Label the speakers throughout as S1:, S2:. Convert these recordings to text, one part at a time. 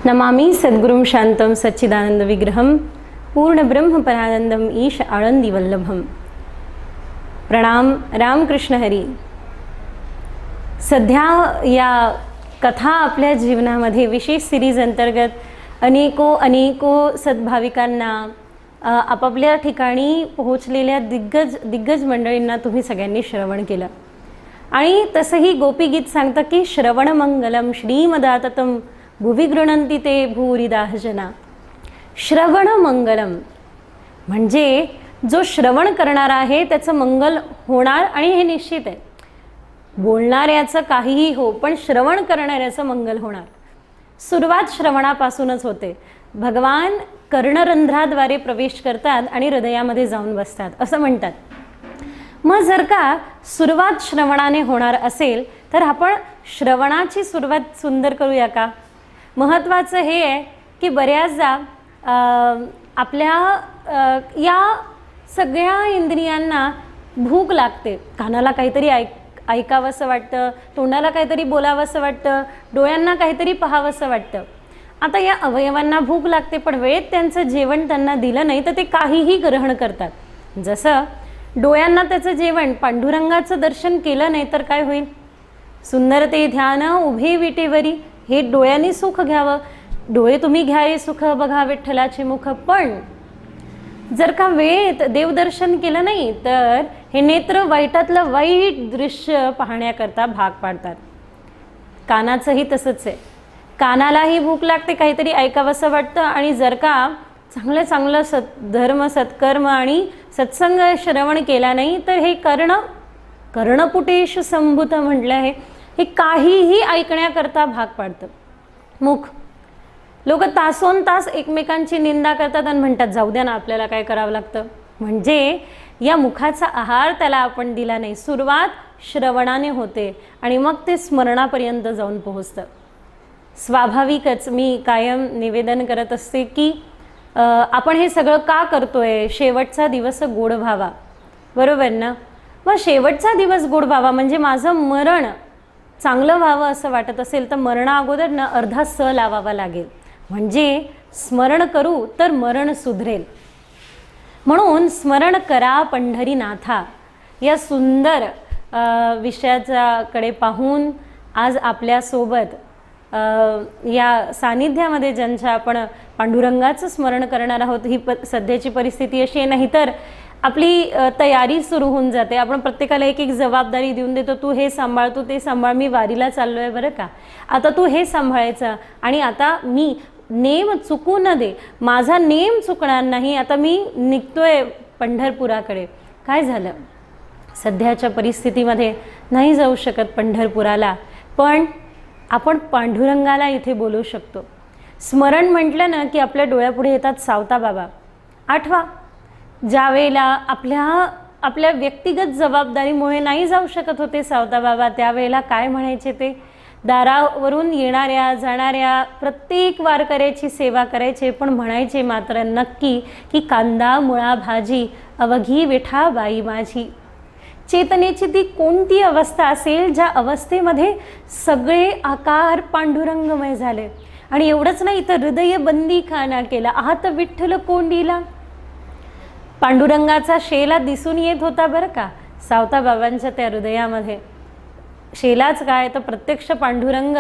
S1: नमामि सद्गुरुं शांतं सच्चिदानंद विग्रहं पूर्ण ब्रह्म परानंदम ईश आळंदी वल्लभम। प्रणाम रामकृष्ण हरी। सध्या या कथा आपल्या जीवनामध्ये विशेष सिरीज अंतर्गत अनेको सद्भाविकांना आपापल्या ठिकाणी पोहोचलेल्या दिग्गज मंडळींना तुम्ही सगळ्यांनी श्रवण केलं। आणि तसंही गोपीगीत सांगतं की श्रवणमंगलम श्रीमदाततं भुवि गृह्णन्ति ते भूरिदाः जना। श्रवणमंगलम म्हणजे जो श्रवण करणार आहे त्याचं मंगल होणार, आणि हे निश्चित आहे। बोलणाऱ्याचं काहीही हो, पण श्रवण करणाऱ्याचं मंगल होणार। सुरुवात श्रवणापासूनच होते। भगवान कर्णरंध्राद्वारे प्रवेश करतात आणि हृदयामध्ये जाऊन बसतात असं म्हणतात। मग जर का सुरुवात श्रवणाने होणार असेल तर आपण श्रवणाची सुरुवात सुंदर करूया का? महत्त्वाचं हे आहे की बऱ्याचदा आपल्या या सगळ्या इंद्रियांना भूक लागते। कानाला काहीतरी ऐकावंसं वाटतं, तोंडाला काहीतरी बोलावंसं वाटतं, डोळ्यांना काहीतरी पाहावंसं वाटतं। आता या अवयवांना भूक लागते, पण वेळेत त्यांचं जेवण त्यांना दिलं नाही तर ते काहीही ग्रहण करतात। जसं डोळ्यांना त्याचं जेवण, पांडुरंगाचं दर्शन केलं नाही तर काय होईल? सुंदर ते ध्यान उभे विटेवरी, हे डोळ्यांनी सुख घ्यावं। डोळे तुम्ही घ्यावे सुख बघा विठ्ठलाचे मुख, पण जर का वेळेत देवदर्शन केलं नाही तर हे नेत्र वाईटातलं वाईट दृश्य पाहण्याकरता भाग पाडतात। कानाचंही तसंच आहे। कानालाही भूक लागते, काहीतरी ऐकावंसं वाटतं, आणि जर का चांगलं धर्म सत्कर्म आणि सत्संग श्रवण केला नाही तर हे कर्णपुटेषु संभूत म्हटलं आहे, हे काहीही ऐकण्याकरता भाग पाडतं। मुख, लोक तासोन तास एकमेकांची निंदा करतात आणि म्हणतात जाऊ द्या ना, आपल्याला काय करावं लागतं। म्हणजे या मुखाचा आहार त्याला आपण दिला नाही। सुरुवात श्रवणाने होते आणि मग ते स्मरणापर्यंत जाऊन पोहोचतं। स्वाभाविकच मी कायम निवेदन करत असते की आपण हे सगळं का करतोय? शेवटचा दिवस गोड व्हावा, बरोबर ना? मग शेवटचा दिवस गोड व्हावा म्हणजे माझं मरण चांगलं व्हावं असं वाटत असेल तर मरणा अगोदर ना अर्धा स लावावा लागेल, म्हणजे स्मरण करू तर मरण सुधरेल। म्हणून स्मरण करा पंढरीनाथा या सुंदर विषयाच्याकडे पाहून आज आपल्यासोबत या सानिध्यामध्ये ज्यांच्या आपण पांडुरंगाचं स्मरण करणार आहोत, ही सध्याची परिस्थिती अशी आहे। नाही तर आपली तयारी सुरू होऊन जाते। आपण प्रत्येकाला एक जबाबदारी देऊन देतो, तू हे सांभाळ, तू ते सांभाळ, मी वारीला चाललो आहे बरं का, आता तू हे सांभाळायचं, आणि आता मी नेम चुकू न दे, माझा नेम चुकणार नाही, आता मी निघतोय पंढरपुराकडे। काय झालं? सध्याच्या परिस्थितीमध्ये नाही जाऊ शकत पंढरपुराला, पण आपण पांडुरंगाला इथे बोलू शकतो। स्मरण म्हटलं ना की आपल्या डोळ्यापुढे येतात सावता बाबा। आठवा, ज्या वेळेला आपल्या व्यक्तिगत जबाबदारीमुळे नाही जाऊ शकत होते सावता बाबा, त्यावेळेला काय म्हणायचे ते? दारावरून येणाऱ्या जाणाऱ्या प्रत्येक वारकऱ्याची सेवा करायचे, पण म्हणायचे मात्र नक्की की कांदा मुळा भाजी अवघी विठा बाई माझी। चेतनेची ती कोणती अवस्था असेल ज्या अवस्थेमध्ये सगळे आकार पांडुरंगमय झाले, आणि एवढंच नाही तर हृदय बंदी खाना केला आहात विठ्ठल कोंडीला। पांडुरंगाचा शेला दिसून येत होता बरं का सावता बाबांच्या त्या हृदयामध्ये। शेलाच काय तर प्रत्यक्ष पांडुरंग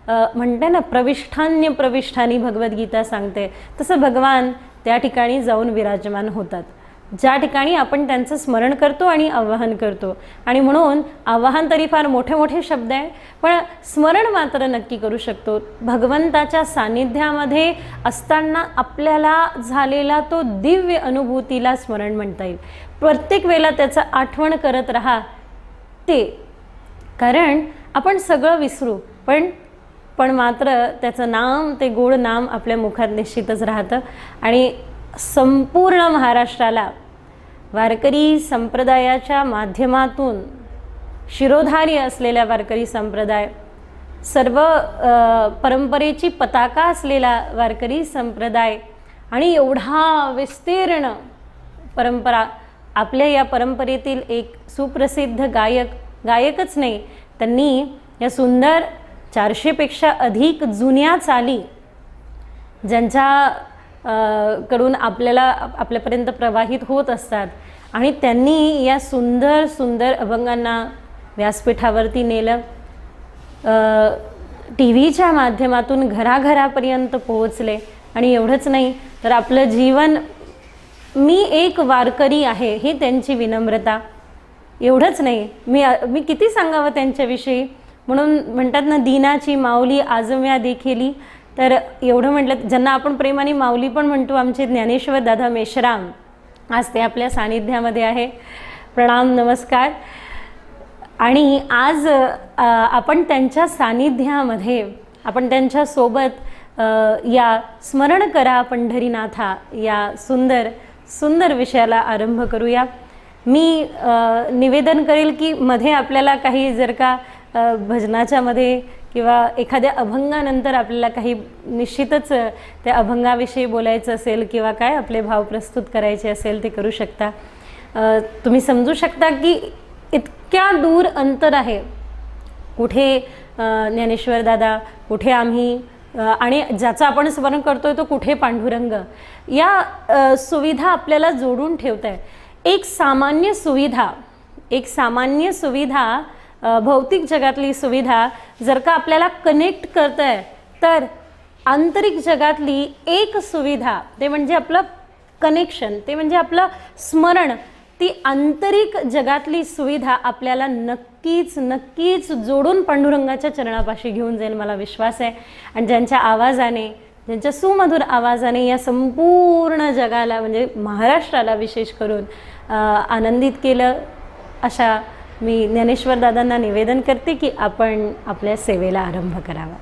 S1: म्हणते ना, प्रविष्ठानी भगवद्गीता सांगते तसं भगवान त्या ठिकाणी जाऊन विराजमान होतात, ज्या ठिकाणी आपण त्यांचं स्मरण करतो आणि आवाहन करतो। आणि म्हणून आवाहन तरी फार मोठे शब्द आहे, पण स्मरण मात्र नक्की करू शकतो। भगवंताच्या सानिध्यामध्ये असताना आपल्याला झालेला तो दिव्य अनुभूतीला स्मरण म्हणता येईल। प्रत्येक वेळेला त्याचं आठवण करत राहा ते, कारण आपण सगळं विसरू, पण मात्र त्याचं नाम, ते गोड नाम आपल्या मुखात निश्चितच राहतं। आणि संपूर्ण महाराष्ट्राला वारकरी संप्रदायाच्या माध्यमातून शिरोधारी असलेल्या वारकरी संप्रदाय, सर्व परंपरेची पताका असलेला वारकरी संप्रदाय, आणि एवढा विस्तीर्ण परंपरा, आपल्या या परंपरेतील एक सुप्रसिद्ध गायकच नाही, त्यांनी या सुंदर 400 पेक्षा अधिक जुन्या चाली ज्यांच्या कडून आपल्यापर्यंत प्रवाहित होत असतात आणि त्यांनी या सुंदर सुंदर अभंगांना व्यासपीठावरती नेलं, टी व्हीच्या माध्यमातून घराघरापर्यंत पोहोचले. आणि एवढंच नाही तर आपलं जीवन, मी एक वारकरी आहे ही त्यांची विनम्रता. एवढंच नाही, मी किती सांगावं त्यांच्याविषयी. म्हणून म्हणतात ना, दीनाची माऊली आजम्या देखीली. तर एवढं म्हटलं, ज्यांना आपण प्रेमाने माऊली पण म्हणतो, आमचे ज्ञानेश्वर दादा मेश्राम, आज ते आपल्या सानिध्यामध्ये आहे. प्रणाम, नमस्कार. आणि आज आपण त्यांच्या सानिध्यामध्ये, आपण त्यांच्यासोबत या स्मरण करा पंढरीनाथा या सुंदर सुंदर विषयाला आरंभ करूया. मी निवेदन करेल की मध्ये आपल्याला काही जर का भजनाच्या मध्ये किंवा एखाद्या अभंगानंतर आपल्याला काही निश्चितच त्या अभंगाविषयी बोलायचं असेल किंवा काय आपले भाव प्रस्तुत करायचे असेल ते करू शकता. तुम्ही समजू शकता की इतक्या दूर अंतर आहे, कुठे ज्ञानेश्वर दादा, कुठे आम्ही, आणि ज्याचं आपण स्मरण करतोय तो कुठे पांडुरंग. या सुविधा आपल्याला जोडून ठेवत आहे. एक सामान्य सुविधा, भौतिक जगातली सुविधा जर का आपल्याला कनेक्ट करत आहे, तर आंतरिक जगातली एक सुविधा, ते म्हणजे आपलं कनेक्शन, ते म्हणजे आपलं स्मरण, ती आंतरिक जगातली सुविधा आपल्याला नक्कीच नक्कीच जोडून पांडुरंगाच्या चरणापाशी घेऊन जाईल, मला विश्वास आहे. आणि ज्यांच्या आवाजाने, ज्यांच्या सुमधुर आवाजाने या संपूर्ण जगाला, म्हणजे महाराष्ट्राला विशेष करून आनंदित केलं, अशा मी ज्ञानेश्वर दादांना निवेदन करते की आपण आपल्या सेवेला आरंभ करावा.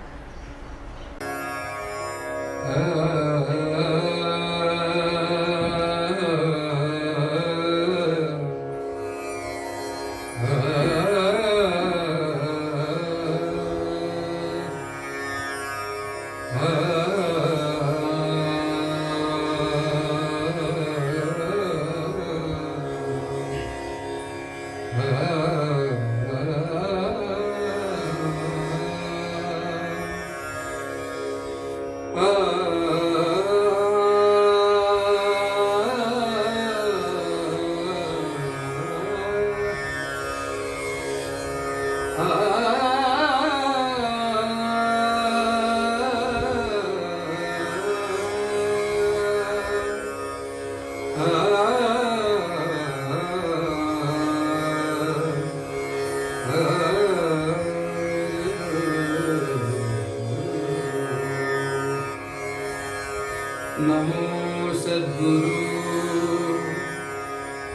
S2: नमो सद्गुरु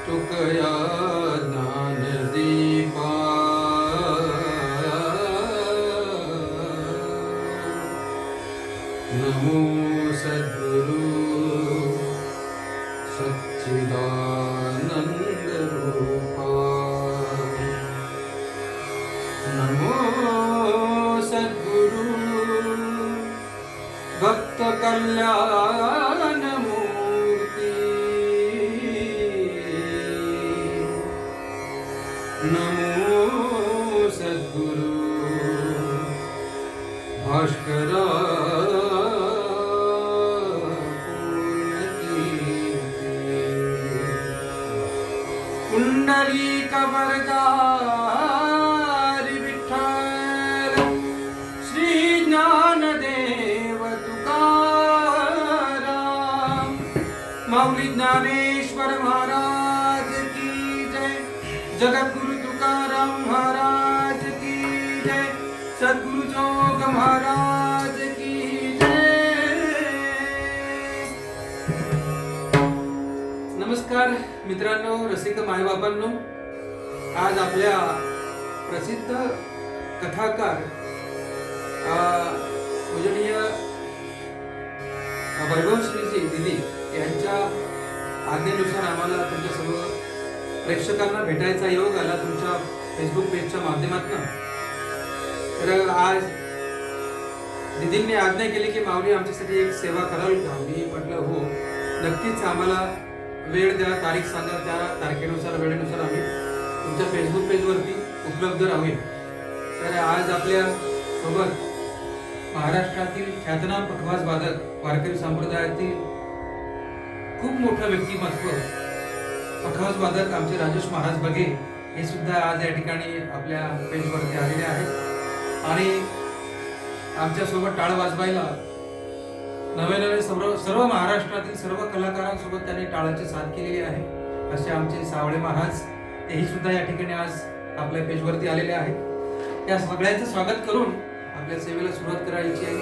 S2: तुकया ज्ञानदीपा, नमो सद्गुरु सच्चिदानंद रूपा, नमो सद्गुरु भक्त कल्याण मूर्ति, नमो सद्गुरु भास्करा पुंडलीक वरदारी विठ्ठल श्री ज्ञानदेव तुकाराम, माऊली ज्ञानेश्वर महाराज की जय, जगद्गुरु तुकाराम महाराज की जय, सद्गुरु जोग महाराज की जय. नमस्कार मित्रांनो, रसिक मायबापांनो, आज आपल्या प्रसिद्ध कथाकार पूजनीय वैभवश्रीजी दिदी यांच्या आज्ञेनुसार आम्हाला तुमच्या सर्व प्रेक्षकांना भेटायचा योग आला तुमच्या फेसबुक पेजच्या माध्यमातून. तर आज दिदींनी आज्ञा केली की माऊली आमच्यासाठी एक सेवा कराल का. मी म्हटलं हो नक्कीच, आम्हाला वेळ द्या, तारीख सांगा, त्या तारखेनुसार वेळेनुसार आम्ही तुमच्या फेसबुक पेजवरती उपलब्ध राहूया. तर आज आपल्या सोबत महाराष्ट्रातील ख्यातनाम पखवाज वादक वारकरी संप्रदायातील खूप मोठं व्यक्तिमत्व पखवाज वादक आमचे राजेश महाराज बगे हे सुद्धा आज या ठिकाणी आपल्या पेजवरती आलेले आहेत आणि आमच्या सोबत टाळ वाजवायला नवे सर्व महाराष्ट्रातील सर्व कलाकारांसोबत त्यांनी टाळाची साथ केलेली आहे असे आमचे सावळे महाराज तेही सुद्धा या ठिकाणी आज आपल्या पेजवरती आलेले आहेत. त्या सगळ्यांचं स्वागत करून आपल्या सेवेला सुरुवात करायची आहे.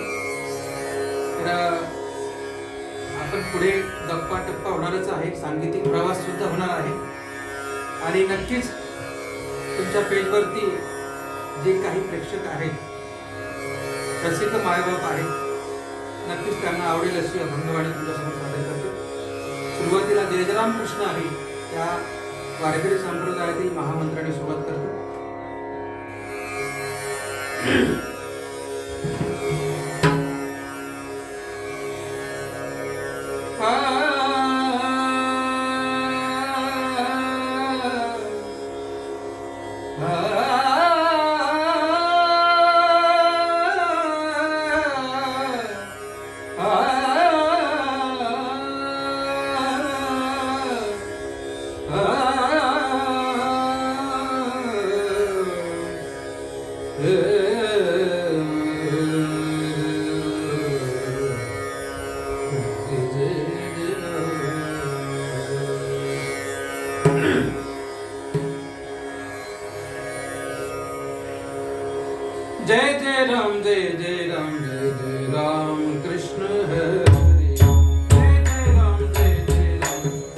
S2: तर आपण पुढे गप्पा टप्पा होणारच आहे, सांगीतिक प्रवास सुद्धा होणार आहे आणि नक्कीच तुमच्या पेजवरती जे काही प्रेक्षक आहेत, रसिक मायबाप आहेत, नक्कीच त्यांना आवडेल अशी अभंगवाणी तुमच्यासमोर सादर करतो. सुरुवातीला जय जय राम कृष्ण आहे त्या वारकरी संप्रदायातील महामंत्राने सुरुवात करतो. जय जय राम जय जय राम जय जय राम कृष्ण हरे जय जय राम जय जय राम जय राम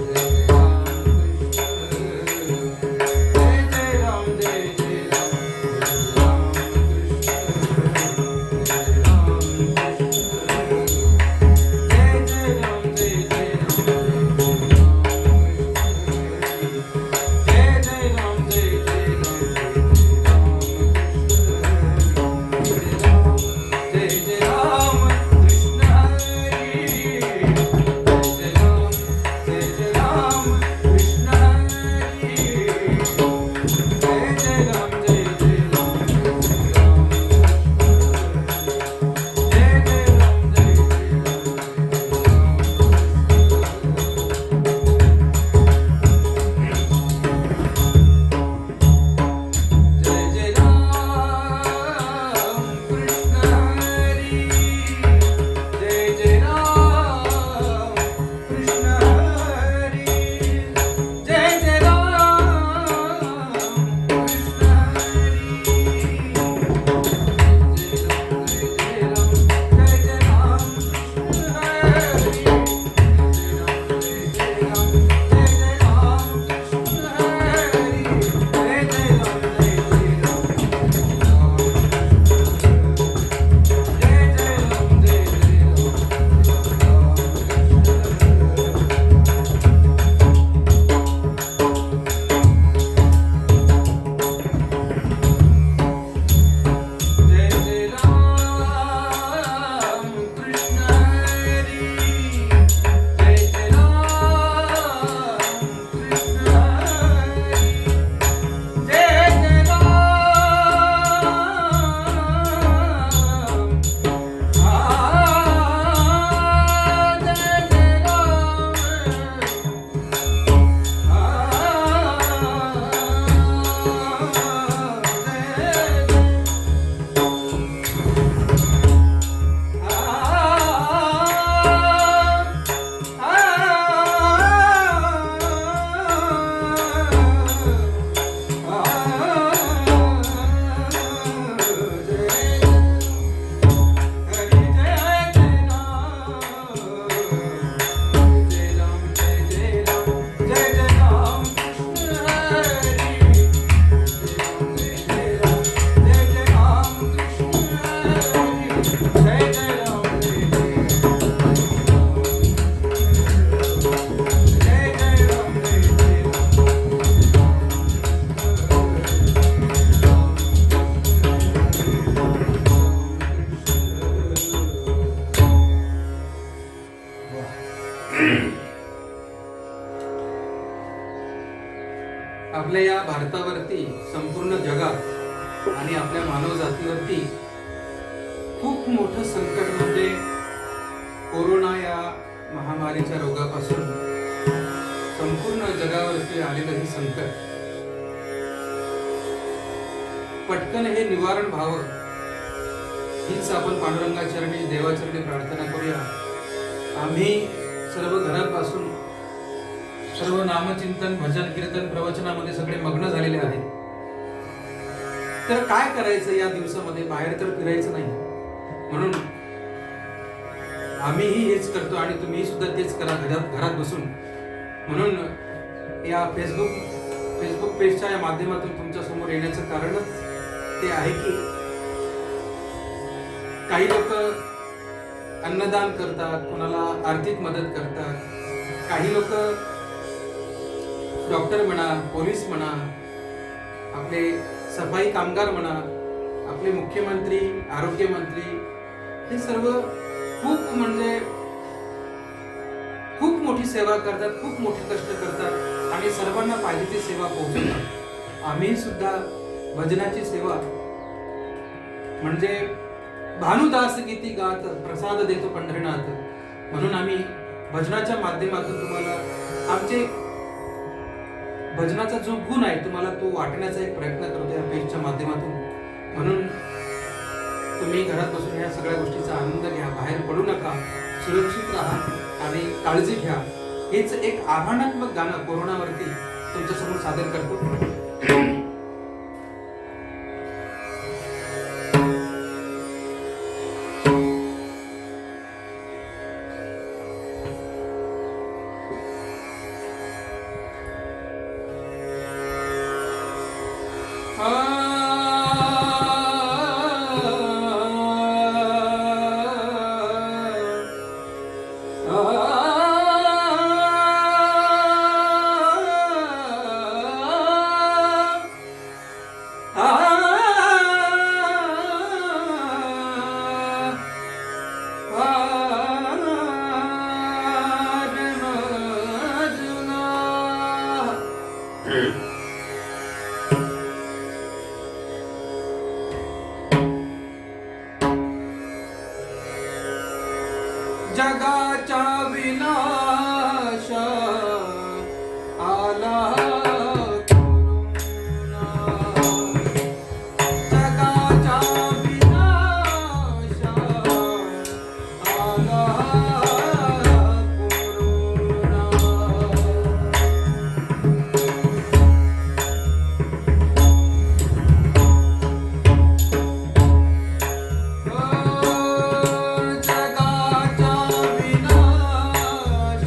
S2: कृष्ण जय जय राम जय जय राम जय राम कृष्ण जय जय राम जय जय राम जय जय राम जय जय राम आपल्या या भारतावरती, संपूर्ण जगात आणि आपल्या मानव जातीवरती खूप मोठं संकट म्हणजे कोरोना या महामारीच्या रोगापासून संपूर्ण जगावरती आलेलं हे संकट पटकन हे निवारण व्हावं हीच आपण पांडुरंगाचरणी देवाचरणी प्रार्थना करूया. आम्ही सर्व घरापासून सर्व नामचिंतन भजन कीर्तन प्रवचनामध्ये सगळे मग्न झालेले आहेत. तर काय करायचं या दिवसामध्ये? बाहेर तर फिरायचं नाही. म्हणून आम्हीही हेच करतो आणि तुम्ही सुद्धा तेच करा घरात बसून. म्हणून या फेसबुक पेजच्या या माध्यमातून तुमच्या समोर येण्याचं कारणच ते आहे की काही लोक अन्नदान करतात, कोणाला आर्थिक मदत करतात, काही लोक डॉक्टर म्हणा, पोलीस म्हणा, आपले सफाई कामगार म्हणा, आपले मुख्यमंत्री, आरोग्यमंत्री, हे सर्व खूप म्हणजे खूप मोठी सेवा करतात, खूप मोठे कष्ट करतात आणि सर्वांना पाहिजे ती सेवा पोहोचवतात. आम्ही सुद्धा भजनाची सेवा म्हणजे भानुदास गीती गात प्रसाद देतो पंढरीनाथ, म्हणून आम्ही भजनाच्या माध्यमातून तुम्हाला आमचे भजनाचा जो गुण आहे तुम्हाला तो वाटण्याचा एक प्रयत्न करतो या पेजच्या माध्यमातून. म्हणून तुम्ही घरात बसून ह्या सगळ्या गोष्टीचा आनंद घ्या, बाहेर पडू नका, सुरक्षित राहा आणि काळजी घ्या. हेच एक आव्हानात्मक गाणं कोरोनावरती तुमच्यासमोर सादर करतो. जगाचा विनाश आला कोरोना, जगाचा विनाश आला कोरोना. जगाचा विनाश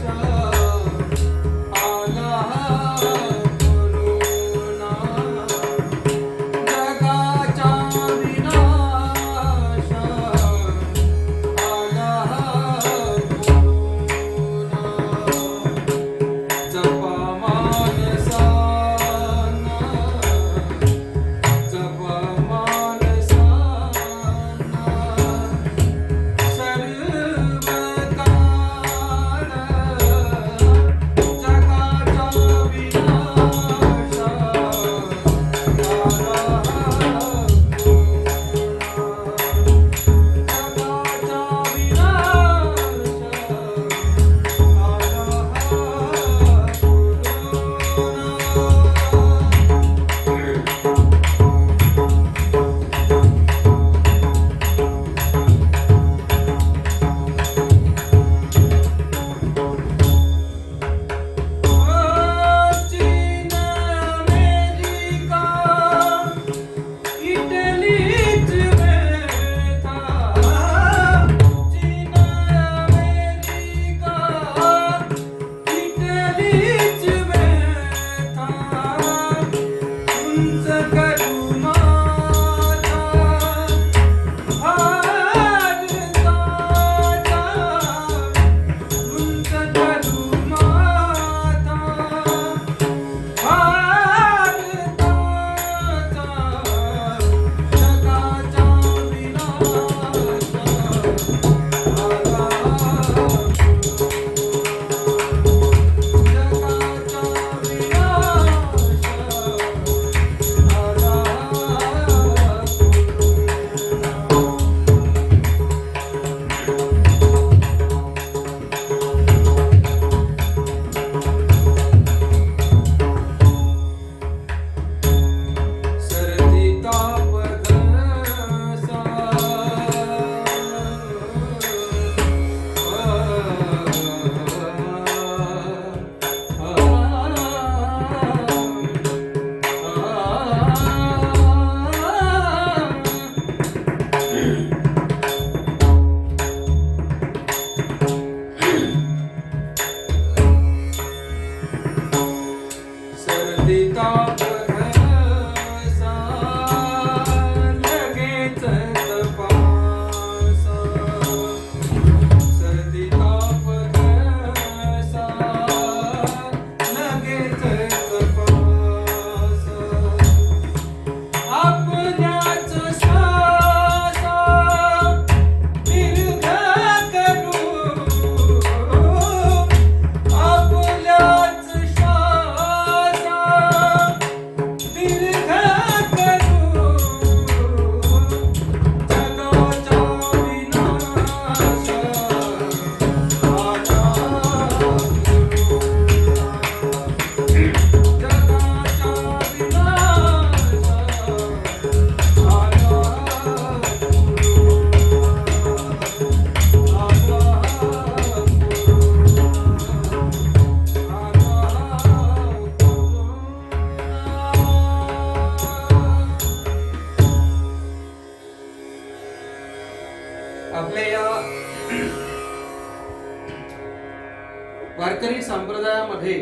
S2: वारकरी संप्रदायामध्ये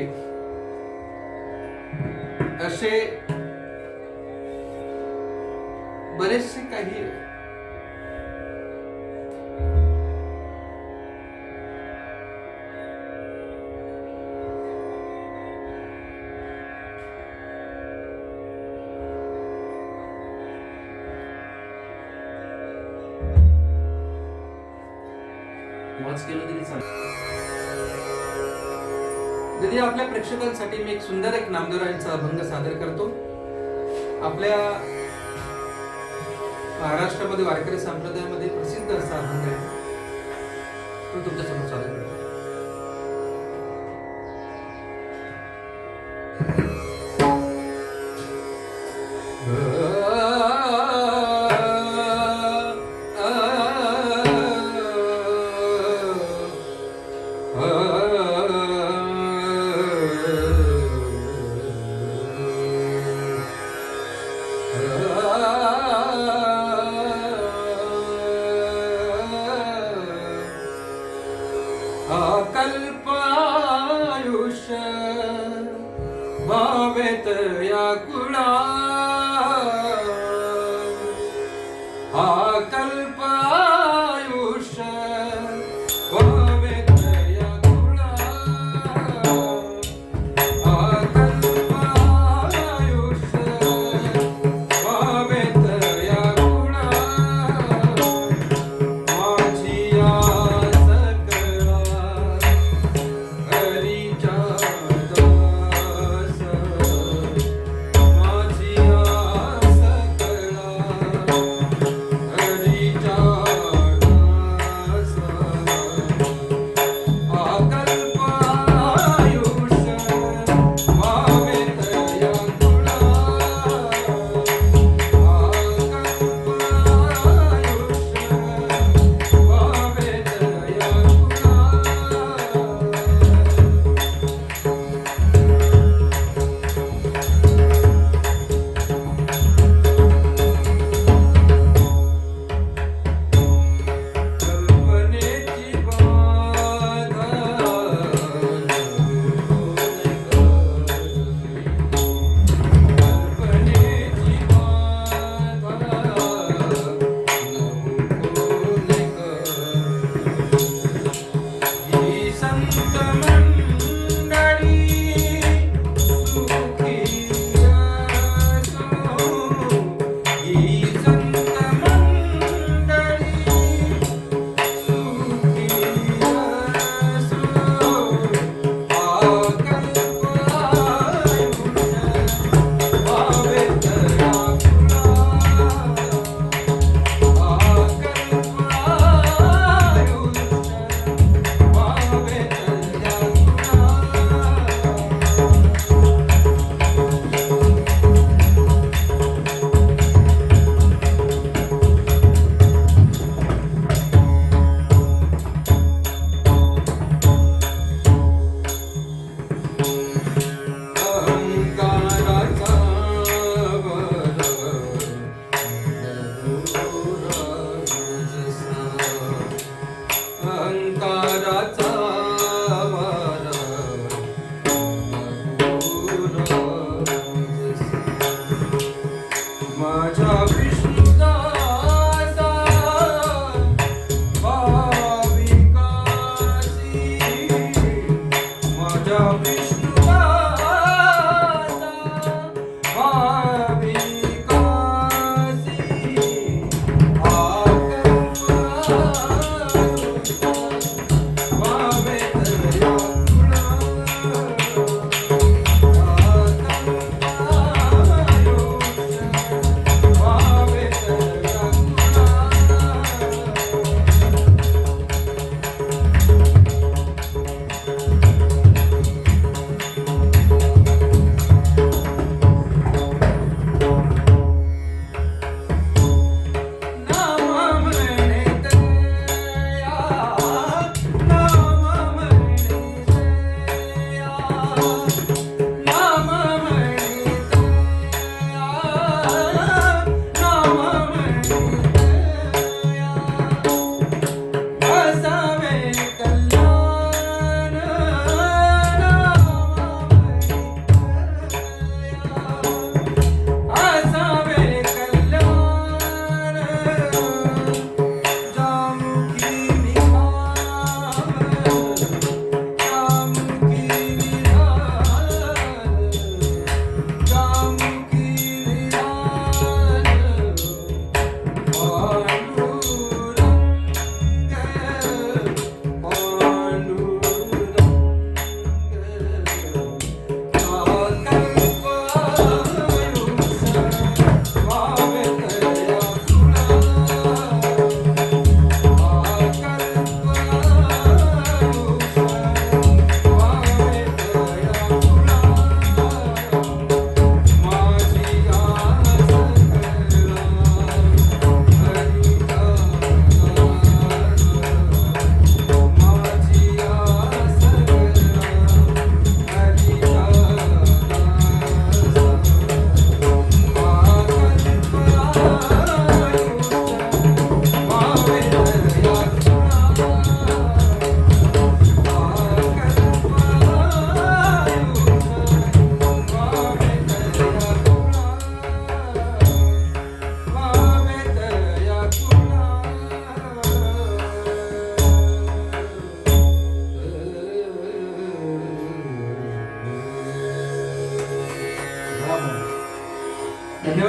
S2: असे बरेचसे काही
S3: वॉच केलं तरी चालेल.
S2: दीदी, आपल्या प्रेक्षकांसाठी मी सुंदर एक नामदेवरायांचा अभंग सादर करतो. आपल्या महाराष्ट्रामध्ये वारकरी संप्रदायामध्ये प्रसिद्ध असा अभंग आहे, तो तुमच्यासमोर सादर करतो. अकल्पायुष भावेत या कुळा, अकल्पायुष भावेत या कुळा, अकल्पायुष भावेत या कुळा, माझी आस करा हरीच्या दास,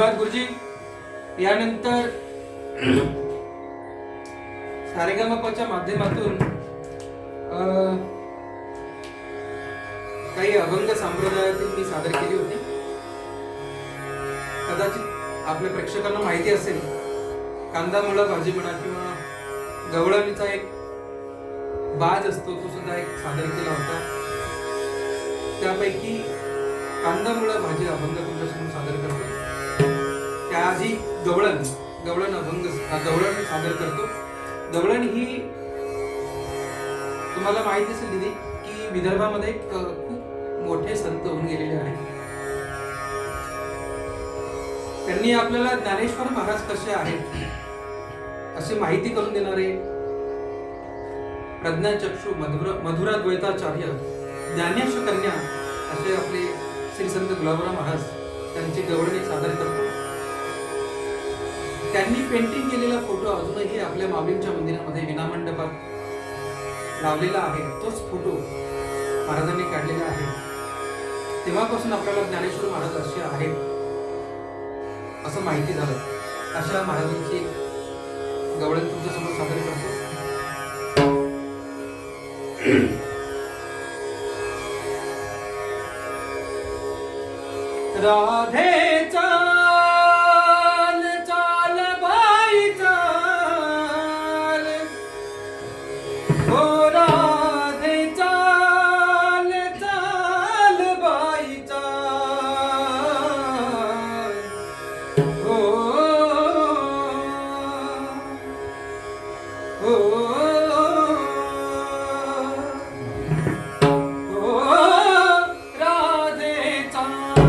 S2: धन्यवाद गुरुजी. यानंतर सारेगामापाच्या माध्यमातून काही अभंग संप्रदायातील मी सादर केली होती. कदाचित आपल्या प्रेक्षकांना माहिती असेल, कांदा मुळा भाजी म्हणा किंवा गवळणीचा एक बाज असतो, तो सुद्धा एक सादर केला होता. त्यापैकी कांदा मुळा भाजी अभंग तुमच्यासमोर सादर करतो. त्याआधी गवळण अभंग गवळण सादर करतो. गवळण ही तुम्हाला माहिती असेल दिदी की विदर्भामध्ये खूप मोठे संत होऊन गेलेले आहेत. त्यांनी आपल्याला ज्ञानेश्वर महाराज कसे आहेत अशी माहिती करून देणारे प्रज्ञाचक्षु मधुराद्वैताचार्य ज्ञानेश कन्या असे आपले श्री संत गुलाबराव महाराज त्यांचे गवळण एक सादर करतो. त्यांनी पेंटिंग केलेला फोटो अजूनही आपल्या माऊलींच्या मंदिरामध्ये विनामंडपात लावलेला आहे. तोच फोटो महाराजांनी काढलेला आहे. तेव्हापासून आपल्याला ज्ञानेश्वर महाराज असे आहेत असं माहिती झालं. अशा महाराजांची गवळण तुमच्या समोर सादर करतो. राधे चाल चाल बाई चाल, हो राधे चाल चाल बाई चाल, हो हो राधे चाल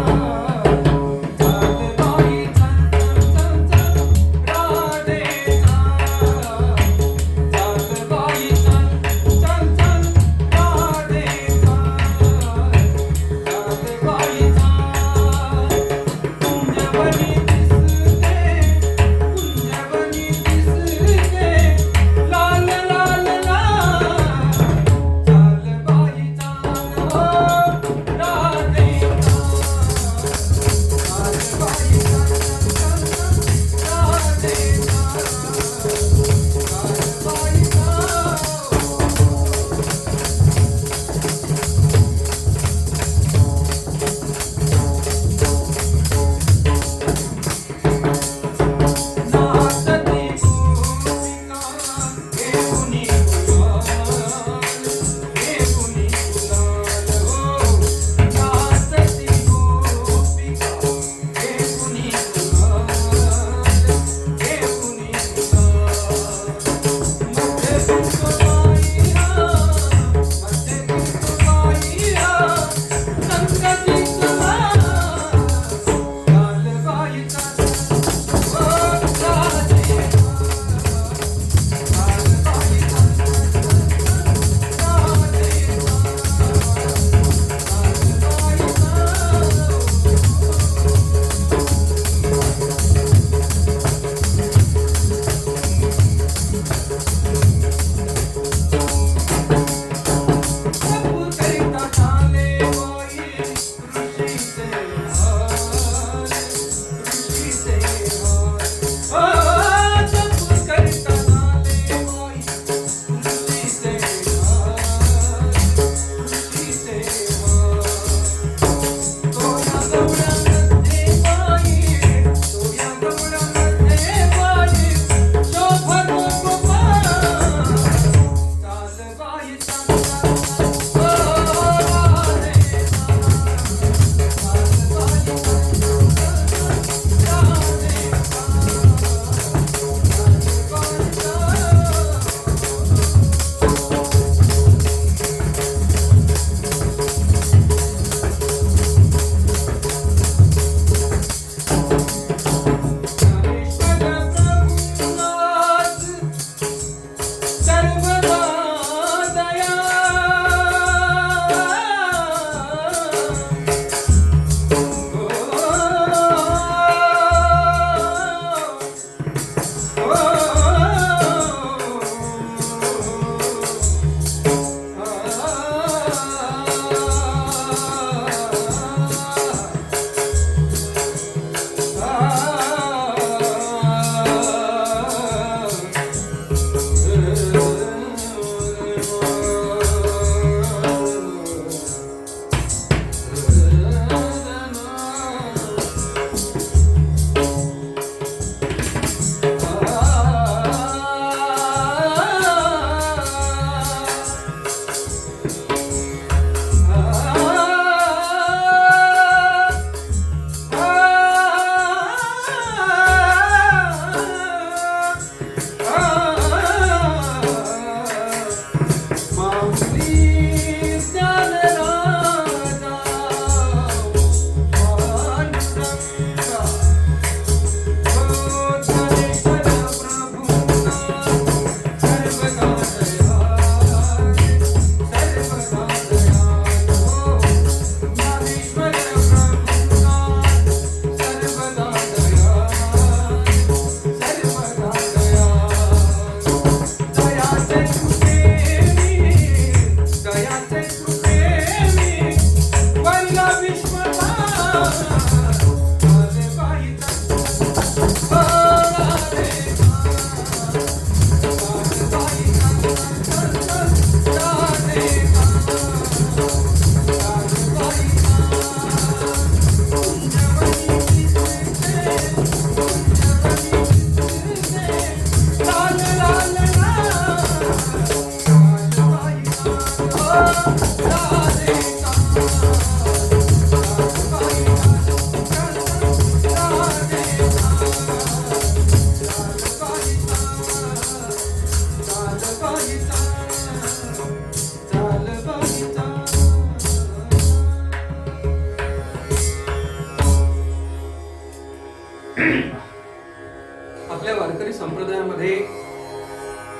S2: आपल्या वारकरी संप्रदायामध्ये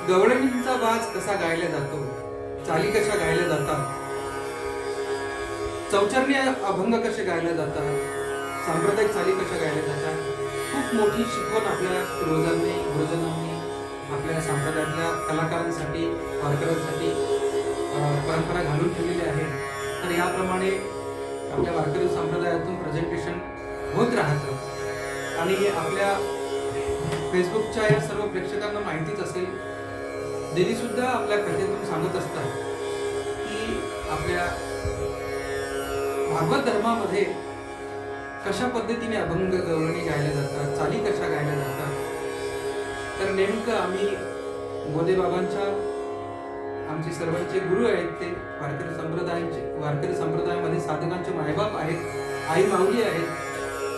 S2: गवळणींचा वाज कसा गायला जातो, चाली कशा गायल्या जातात, चौचरणी अभंग कसे गायले जातात, सांप्रदायिक चाली कशा गायल्या जातात, खूप मोठी शिकवण आपल्या पूर्वजांनी गुरुजनांनी आपल्या संप्रदायातल्या कलाकारांसाठी वारकऱ्यांसाठी परंपरा घालून ठेवलेली आहे. तर याप्रमाणे आपल्या वारकरी संप्रदायातून प्रेझेंटेशन होत राहतं आणि आपल्या फेसबुकच्या या सर्व प्रेक्षकांना माहितीच असेल, दिदी सुद्धा आपल्या कथेतून सांगत असतात की आपल्या भागवत धर्मामध्ये कशा पद्धतीने अभंग गवळणी गायल्या जातात, चाली कशा गायल्या जातात. तर नेमकं आम्ही गोदेबाबांच्या आमचे सर्वांचे गुरु आहेत, ते वारकरी संप्रदायामध्ये साधकांचे मायबाप आहेत, आई माऊली आहेत.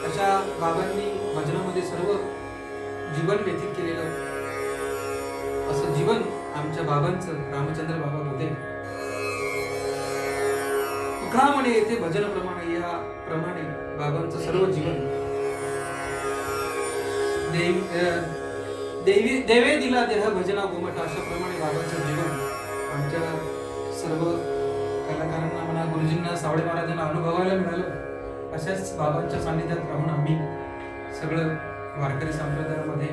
S2: अशा बाबांनी भजनामध्ये सर्व जीवन व्यतीत केलेलं असं जीवन आमच्या बाबांचं रामचंद्र बाबा होते. तुका म्हणे येथे भजनाप्रमाणे या प्रमाणे बाबांचं सर्व जीवन देवे दिला देह भजना गोमट अशा प्रमाणे बाबांचं जीवन आमच्या सर्व कलाकारांना म्हणा गुरुजींना सावळे महाराजांना अनुभवायला मिळालं. अशाच बाबांच्या सानिध्यात राहून आम्ही सगळं वारकरी संप्रदायामध्ये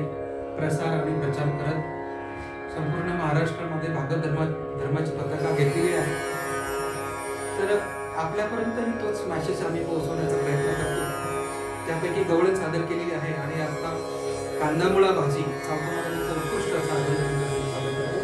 S2: प्रसार आणि प्रचार करत संपूर्ण महाराष्ट्रामध्ये भागवत धर्माची पताका घेतलेली आहे. तर आपल्यापर्यंतही तोच मॅसेज आम्ही पोहोचवण्याचा प्रयत्न करतो. त्यापैकी गवळण सादर केलेली आहे आणि आता कांदामुळा भाजी महाराजांचं उत्कृष्ट असं आयोजन तुमच्यासाठी सादर करतो.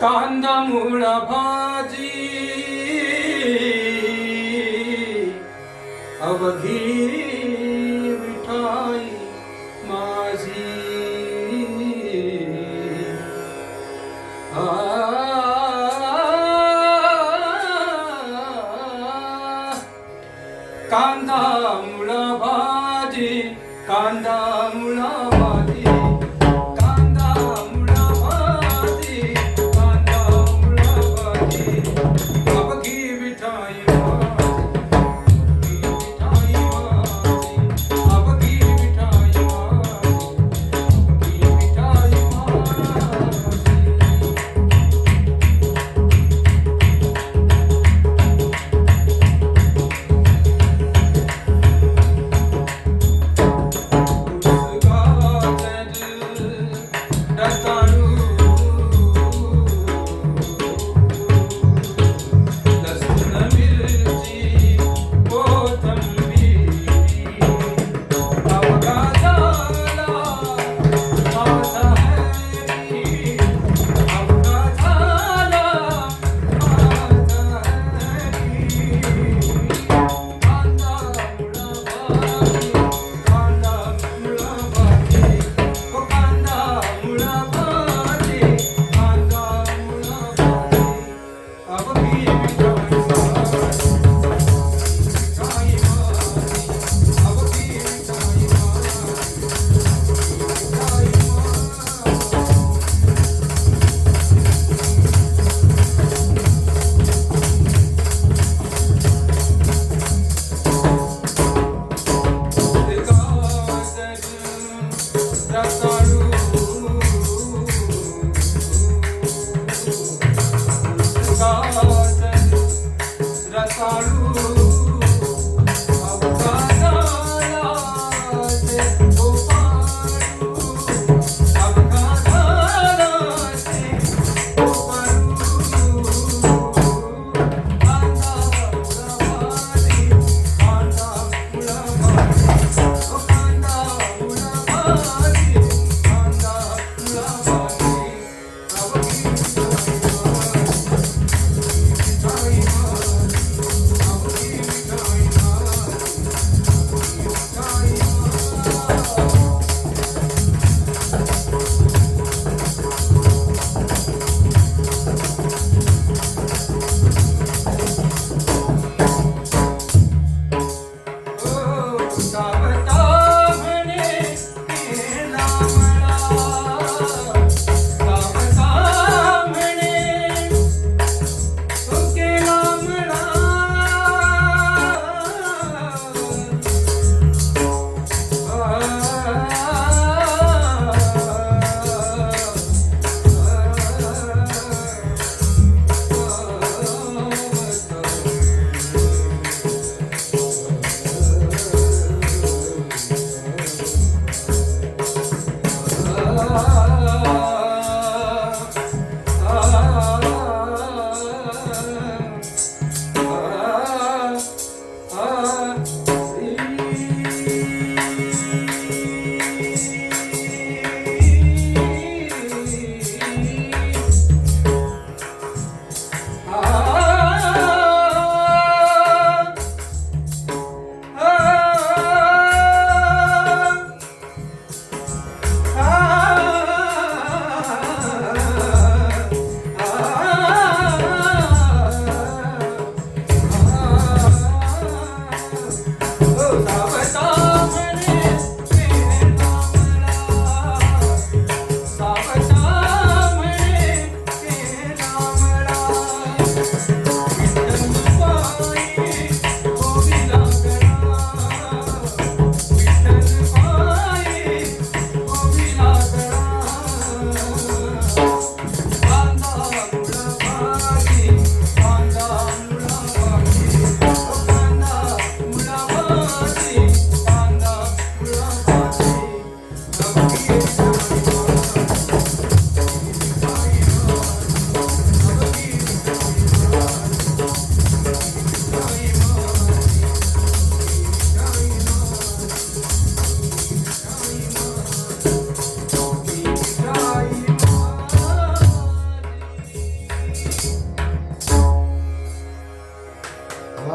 S2: कांदा मुळा भाजी अवघी विठाई माझी कांदा मुळा भाजी कांदा मुळा भाजी अवघी विठाई माझी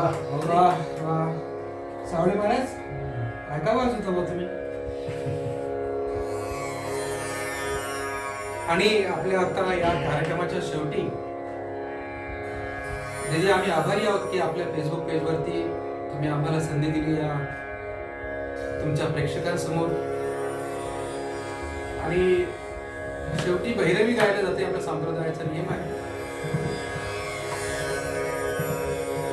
S2: वा वा सावळे महाराज काय काय वाजवता बा तुम्ही आणि आपल्या आता या कार्यक्रमाच्या शेवटी जे आम्ही आभारी आहोत की आपल्या फेसबुक पेजवरती तुम्ही आम्हाला संधी दिली या तुमच्या प्रेक्षकांसमोर आणि शेवटी भैरवी गायला जाते आपल्या संप्रदायाचा नियम आहे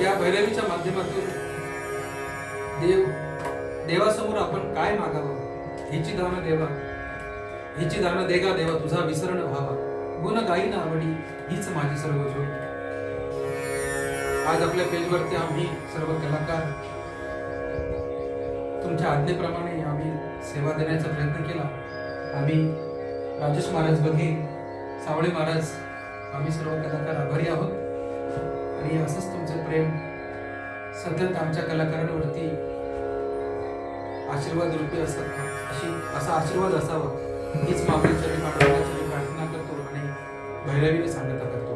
S2: या भैरवीच्या माध्यमातून देवासमोर आपण काय मागावं हिची दान देवा हिची दान देगा देवा तुझा विसरण व्हावा गुण गाईन आवडी हीच माझी सर्व जोडी आज आपल्या पेजवरती आम्ही सर्व कलाकार तुमच्या आज्ञेप्रमाणे आम्ही सेवा देण्याचा प्रयत्न केला आम्ही राजेश महाराज बघे सावळे महाराज आम्ही सर्व कलाकार आभारी आहोत आणि असंच तुमचं प्रेम सतत आमच्या कलाकारांवरती आशीर्वाद रूपी असा आशीर्वाद असावा हीच माऊलीच्या पाठवण्याची प्रार्थना करतो आणि भैरवीने सांगता करतो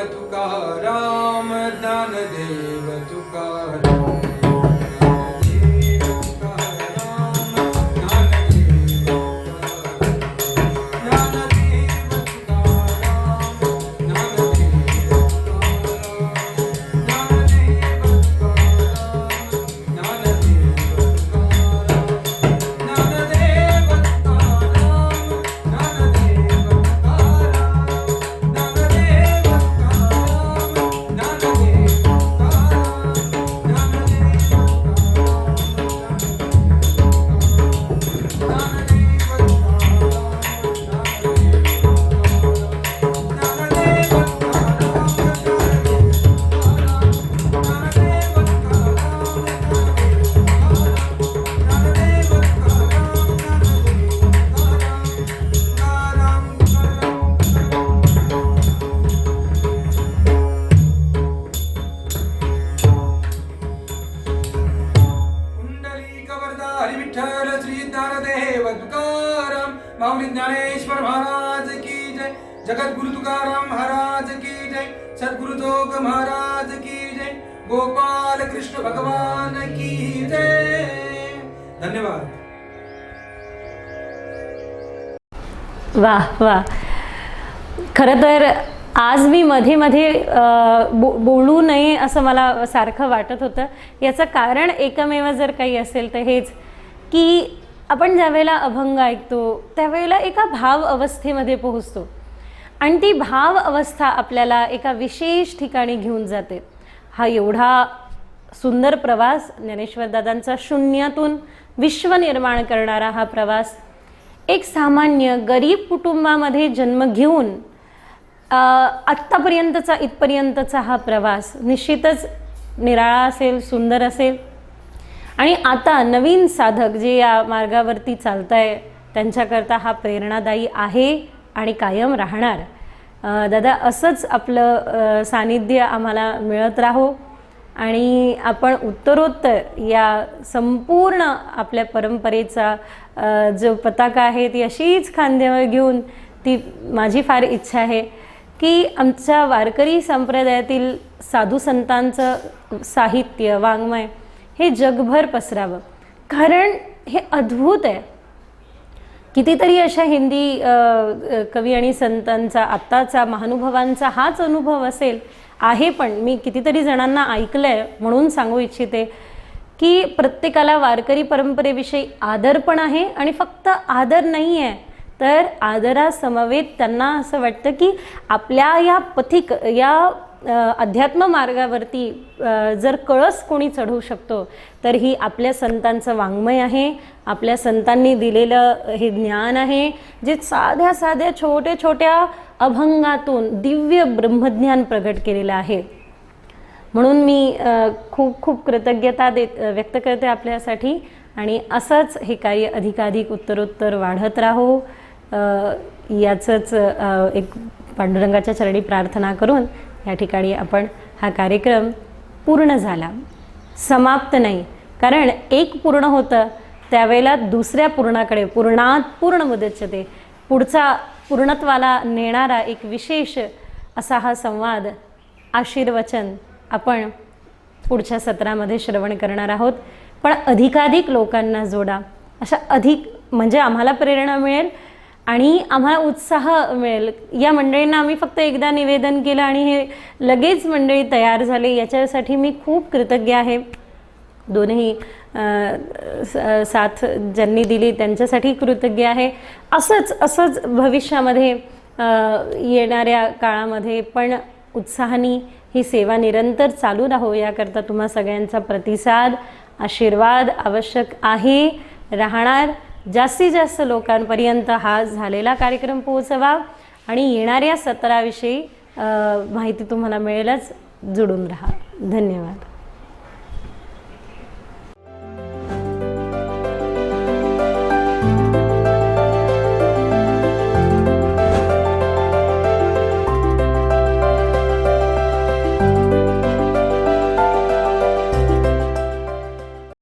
S2: तुकाराम ज्ञानदेव तुकाराम विठ्ठल श्री ज्ञानदेव तुकाराम माऊली ज्ञानेश्वर महाराज की जय जगद्गुरु तुकाराम महाराज की जय सद्गुरु जोग महाराज की जय गोपाल कृष्ण भगवान की जय धन्यवाद
S1: वाह वाह खरं तर आज मी मध्ये मध्ये बोलू नये असं मला सारखं वाटत होतं. याचं कारण एकमेव जर काही असेल तर हेच की आपण ज्यावेळेला अभंग ऐकतो त्यावेळेला एका भाव अवस्थेमध्ये पोहोचतो आणि ती भाव अवस्था आपल्याला एका विशेष ठिकाणी घेऊन जाते. हा एवढा सुंदर प्रवास ज्ञानेश्वरदादांचा शून्यातून विश्व निर्माण करणारा हा प्रवास एक सामान्य गरीब कुटुंबामध्ये जन्म घेऊन आत्तापर्यंतचा इथपर्यंतचा हा प्रवास निश्चितच निराळा असेल, सुंदर असेल. आणि आता नवीन साधक जे या मार्गावरती चालताय त्यांच्याकरता हा प्रेरणादायी आहे आणि कायम राहणार. दादा असंच आपलं सानिध्य आम्हाला मिळत राहो आणि आपण उत्तरोत्तर या संपूर्ण आपल्या परंपरेचा जो पताका आहे ती अशीच खांद्यावर घेऊन ती माझी फार इच्छा आहे की आमच्या वारकरी संप्रदायातील साधू संतांचं साहित्य वाङ्मय हे जगभर पसरावं. कारण हे अद्भुत आहे. कितीतरी अशा हिंदी कवी आणि संतांचा आत्ताचा महानुभावांचा हाच अनुभव असेल आहे. पण मी कितीतरी जणांना ऐकलं आहे म्हणून सांगू इच्छिते की प्रत्येकाला वारकरी परंपरेविषयी आदर पण आहे आणि फक्त आदर नाही आहे तर आदरासमवेत त्यांना असं वाटतं की आपल्या या पथिक या अध्यात्म मार्गावरती जर कळस कोणी चढवू शकतो तर ही आपल्या संतांचं वाङ्मय आहे, आपल्या संतांनी दिलेलं हे ज्ञान आहे जे साध्या साध्या छोट्या छोट्या अभंगातून दिव्य ब्रह्मज्ञान प्रगट केलेलं आहे. म्हणून मी खूप खूप कृतज्ञता व्यक्त करते आपल्यासाठी आणि असंच हे कार्य अधिकाधिक उत्तरोत्तर वाढत राहो याचंच एक पांडुरंगाच्या चरणी प्रार्थना करून या ठिकाणी आपण हा कार्यक्रम पूर्ण झाला, समाप्त नाही. कारण एक पूर्ण होतं त्यावेळेला दुसऱ्या पूर्णाकडे पूर्णात पूर्ण मुदच्यते पुढचा पूर्णत्वाला नेणारा एक विशेष असा हा संवाद आशीर्वचन आपण पुढच्या सत्रामध्ये श्रवण करणार आहोत. पण अधिकाधिक लोकांना जोडा, अशा अधिक म्हणजे आम्हाला प्रेरणा मिळेल आणि आम्हाला उत्साह मिळेल. या मंडळींना आम्ही फक्त एकदा निवेदन केलं आणि हे लगेच मंडळी तयार झाले याच्यासाठी मी खूप कृतज्ञ आहे. दोन्ही साथ ज्यांनी दिली त्यांच्यासाठी कृतज्ञ आहे. असंच भविष्यामध्ये येणाऱ्या काळामध्ये पण उत्साहाने ही सेवा निरंतर चालू राहो याकरता तुम्हा सगळ्यांचा प्रतिसाद आशीर्वाद आवश्यक आहे, राहणार. जास्तीत जास्त लोकांपर्यंत हा झालेला कार्यक्रम पोहोचवा आणि येणाऱ्या सत्राविषयी माहिती तुम्हाला मिळेलच. जुडून राहा. धन्यवाद.